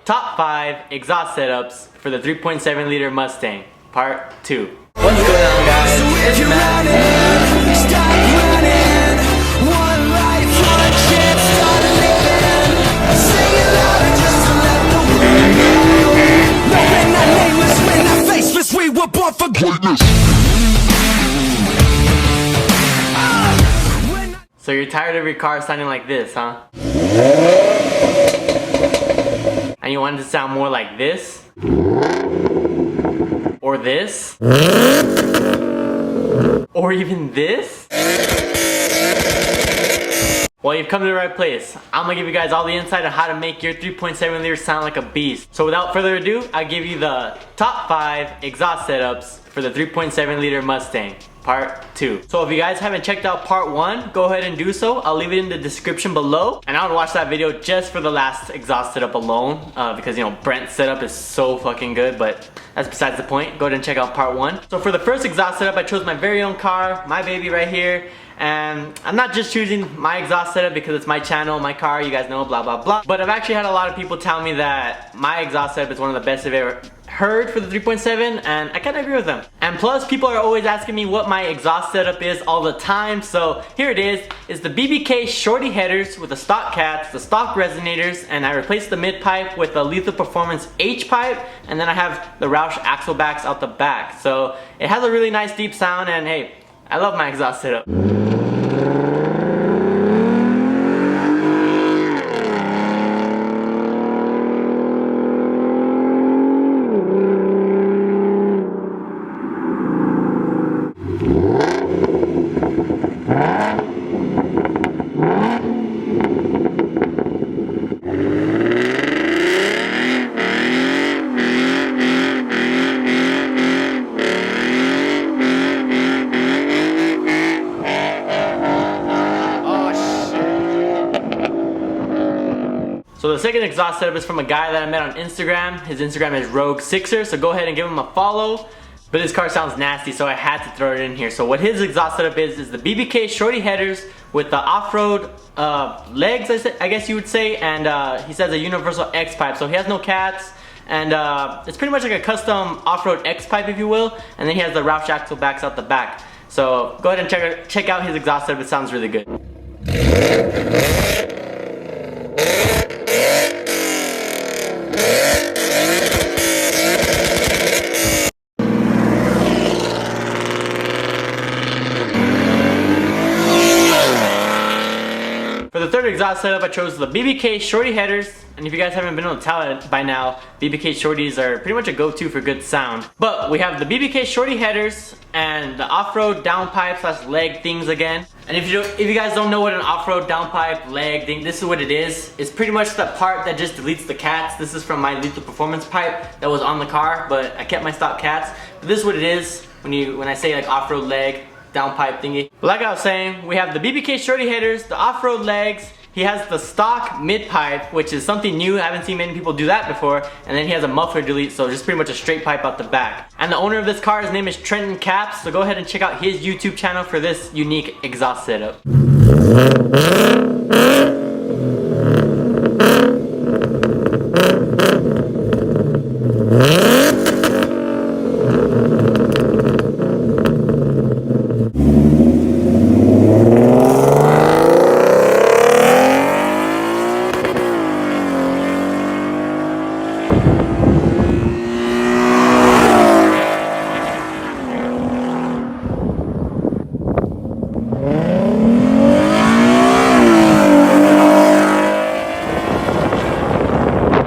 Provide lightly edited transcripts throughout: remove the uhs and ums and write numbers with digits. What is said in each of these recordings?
Top 5 exhaust setups for the 3.7 liter Mustang, Part 2. What's going on, guys? It's Matt. Stop running. One life, one chance, start living. Sing it louder just to let the world know. No, we're not nameless, we're not faceless, we were born for greatness. So you're tired of your car sounding like this, huh? And you want it to sound more like this? Or this? Or even this? Well, you've come to the right place. I'm gonna give you guys all the insight on how to make your 3.7 liter sound like a beast. So without further ado, I'll give you the top 5 exhaust setups for the 3.7 liter Mustang, Part 2. So if you guys haven't checked out Part 1, go ahead and do so. I'll leave it in the description below. And I would watch that video just for the last exhaust setup alone, because you know, Brent's setup is so fucking good, but that's besides the point. Go ahead and check out Part 1. So for the first exhaust setup, I chose my very own car, my baby right here. And I'm not just choosing my exhaust setup because it's my channel, my car, you guys know, blah blah blah. But I've actually had a lot of people tell me that my exhaust setup is one of the best I've ever heard for the 3.7, and I kinda agree with them. And plus, people are always asking me what my exhaust setup is all the time, so here it is. It's the Bbk Shorty Headers with the stock cats, the stock resonators, and I replaced the mid pipe with the Lethal Performance H pipe, and then I have the Roush axle backs out the back. So it has a really nice deep sound, and hey, I love my exhaust setup. So the second exhaust setup is from a guy that I met on Instagram. His Instagram is Rogue6er, so go ahead and give him a follow. But this car sounds nasty, so I had to throw it in here. So what his exhaust setup is the Bbk Shorty Headers with the off-road legs, I guess you would say, and he says a universal X pipe. So he has no cats, and it's pretty much like a custom off-road X pipe, if you will. And then he has the Roush axle backs out the back. So go ahead and check out his exhaust setup. It sounds really good. For the third exhaust setup, I chose the Bbk Shorty Headers, and if you guys haven't been able to tell it by now, Bbk Shorties are pretty much a go-to for good sound. But we have the Bbk Shorty Headers and the off-road downpipe slash leg things again. And if you guys don't know what an off-road downpipe leg thing, this is what it is. It's pretty much the part that just deletes the cats. This is from my Lethal Performance pipe that was on the car, but I kept my stock cats. But this is what it is when I say like off-road leg downpipe thingy. But like I was saying, we have the Bbk Shorty Headers, the off-road legs. He has the stock mid pipe, which is something new. I haven't seen many people do that before. And then he has a muffler delete, so just pretty much a straight pipe out the back. And the owner of this car, his name is Trenton Caps, so go ahead and check out his YouTube channel for this unique exhaust setup.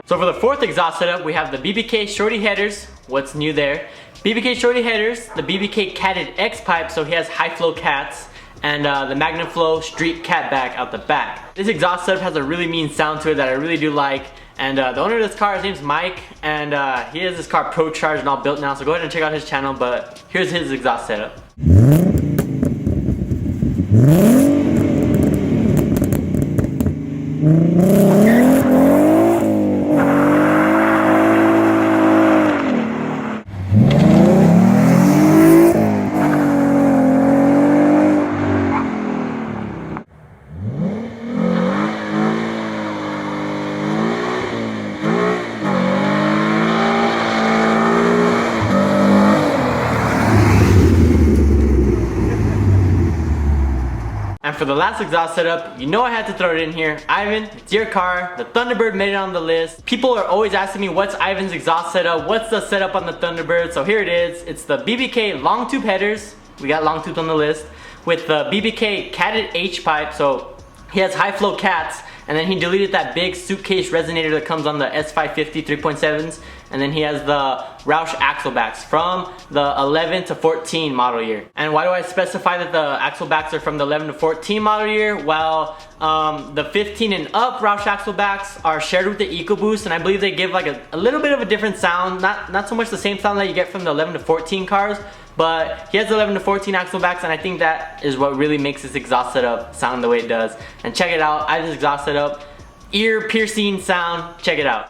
So for the fourth exhaust setup, we have the Bbk Shorty Headers. What's new there? Bbk Shorty Headers, the Bbk Catted X pipe, so he has high flow cats, and the Magnum Flow Street Cat back out the back. This exhaust setup has a really mean sound to it that I really do like. And the owner of this car, his name's Mike, and he has this car Pro Charged and all built now, so go ahead and check out his channel, but here's his exhaust setup. for the last exhaust setup, you know I had to throw it in here. Ivan, it's your car. The Thunderbird made it on the list. People are always asking me what's Ivan's exhaust setup, what's the setup on the Thunderbird. So here it is. It's the Bbk long tube headers. We got long tubes on the list. With the Bbk catted H pipe. So he has high flow cats. And then he deleted that big suitcase resonator that comes on the S550 3.7s. And then he has the Roush axle backs from the 11 to 14 model year. And why do I specify that the axle backs are from the 11 to 14 model year? Well, the 15 and up Roush axle backs are shared with the EcoBoost, and I believe they give like a little bit of a different sound. Not so much the same sound that you get from the 11 to 14 cars, but he has 11 to 14 axle backs, and I think that is what really makes this exhaust setup sound the way it does. And check it out, I have this exhaust setup, ear piercing sound, check it out.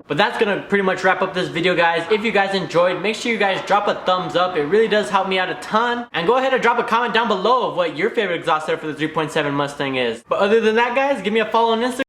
But that's gonna pretty much wrap up this video, guys. If you guys enjoyed, make sure you guys drop a thumbs up. It really does help me out a ton. And go ahead and drop a comment down below of what your favorite exhaust setup for the 3.7 Mustang is. But other than that, guys, give me a follow on Instagram.